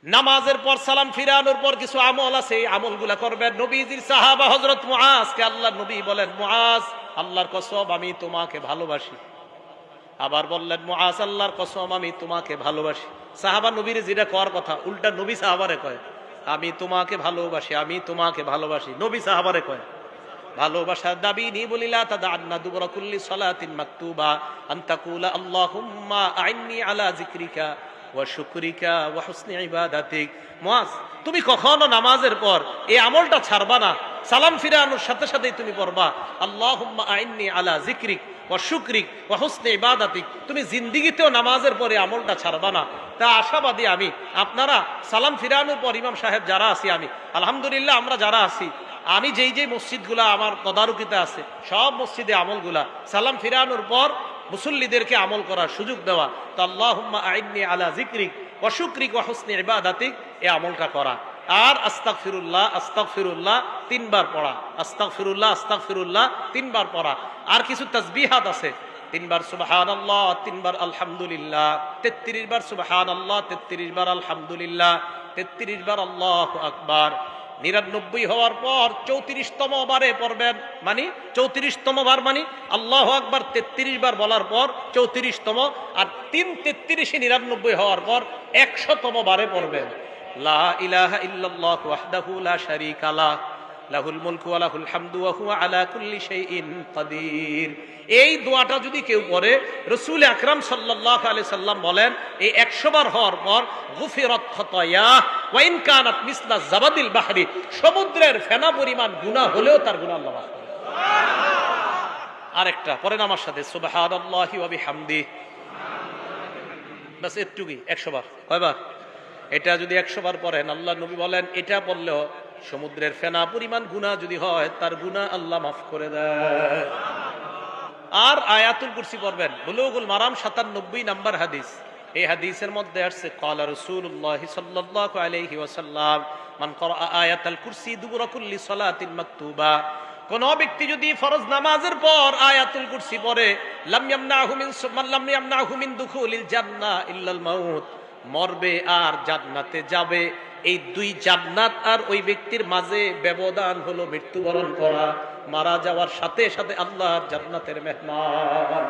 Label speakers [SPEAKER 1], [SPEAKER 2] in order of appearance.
[SPEAKER 1] নামাজের পর সালাম ফিরানোর পর কিছু আমল আছে, এই আমলগুলা করবেন। নবীজির সাহাবা হযরত মুআজকে আল্লাহর নবী বলেন, মুআজ আল্লাহর কসম আমি তোমাকে ভালোবাসি। আবার বললেন, মুআজ আল্লাহর কসম আমি তোমাকে ভালোবাসি। সাহাবা নবীর যেটা করার কথা উল্টা নবী সাহাবারে কয়, আমি তোমাকে ভালোবাসি, আমি তোমাকে ভালোবাসি। নবী সাহাবারে কয় ভালোবাসার দাবি নি বলিলা তাদান্না দুবরা কুল্লি সালাতিন মাকতুবা আন তাকুলা আল্লাহুম্মা আইন্নি আলা যিকরিকা ওয়া শুকরিকা ওয়া হুসনি ইবাদাতিক। মুআজ তুমি কখনো নামাজের পর এই আমলটা ছাড়বা না। সালাম ফিরানোর সাথে সাথেই তুমি পড়বা আল্লাহুম্মা আইন্নি আলা যিকরিক ওয়া শুকরিক ওয়া হুসনি ইবাদাতিক। তুমি জিন্দেগিতেও নামাজের পরে আমলটা ছাড়বা না। তা আশাবাদী আমি। আপনারা সালাম ফিরানোর পর ইমাম সাহেব যারা আছি, আমি আলহামদুলিল্লাহ আমরা যারা আছি, আমি যেই যেই মসজিদগুলা আমার তদারকিতে আছে সব মসজিদে আমলগুলা সালাম ফিরানোর পর মুসল্লিদেরকে আমল করার সুযোগ দেওয়া। তো আল্লাহুম্মা আইন্নি আলা যিকরিক ওয়া শুকরিক ওয়া হুসনি ইবাদাতিক এই আমলটা করা। আর আস্তাগফিরুল্লাহ আস্তাগফিরুল্লাহ তিনবার পড়া, আস্তাগফিরুল্লাহ আস্তাগফিরুল্লাহ তিনবার পড়া। আর কিছু তাসবিহাত আছে, তিনবার সুবহানাল্লাহ, তিনবার আলহামদুলিল্লাহ, 33 বার সুবহানাল্লাহ, 33 বার আলহামদুলিল্লাহ, 33 বার আল্লাহু আকবার। 99 হওয়ার পর 34তম বারে পড়বেন, মানে 34তম বার মানে আল্লাহু আকবার 33 বার বলার পর 34তম, আর 3 33 99 হওয়ার পর 100তম বারে পড়বেন লা ইলাহা ইল্লাল্লাহু ওয়াহদাহু লা শারীকা লাহ লাহুল মুলকু ওয়া লাহুল হামদু ওয়া হুয়া আলা কুল্লি শাইইন কাদির। এই দোয়াটা যদি কেউ পড়ে, রাসূল আকরাম সাল্লাল্লাহু আলাইহি সাল্লাম বলেন এই 100 বার হওয়ার পর গুফিরাত খাতায়া ওয়া ইন কানাত মিসলা জাবাদিল বাহরি, সমুদ্রের ফেনা পরিমাণ গুনাহ হলেও তার গুনাহ আল্লাহ মাফ করে। আরেকটা পড়েন আমার সাথে, সুবহানাল্লাহি ওয়া বিহামদিহি। বাস এটুকুই 100 বার। কয়বার? এটা যদি 100 বার পড়েন, আল্লাহ নবী বলেন এটা পড়লেও সমুদ্রের ফেনা পরিমাণ গুনাহ যদি হয় তার গুনাহ আল্লাহ মাফ করে দেয়। আর আয়াতুল কুরসি পড়বেন। বুলুগুল মারাম 97 নাম্বার হাদিস, এই হাদিসের মধ্যে আসছে ক্বালা রাসূলুল্লাহ সাল্লাল্লাহু আলাইহি ওয়াসাল্লাম মান ক্বারা আয়াতুল কুরসি দুবুরা কুল্লি সালাতিন মাকতুবা, কোন ব্যক্তি যদি ফরজ নামাজের পর আয়াতুল কুরসি পড়ে, লাম ইয়ামনাহু মিন দুখুলিল জান্নাহ ইল্লাল মাউত, মরবে আর জান্নাতে যাবে। এই দুই জান্নাত আর ওই ব্যক্তির মাঝে ব্যবধান হলো মৃত্যুবরণ করা। মারা যাওয়ার সাথে সাথে আল্লাহর জান্নাতের মেহমান।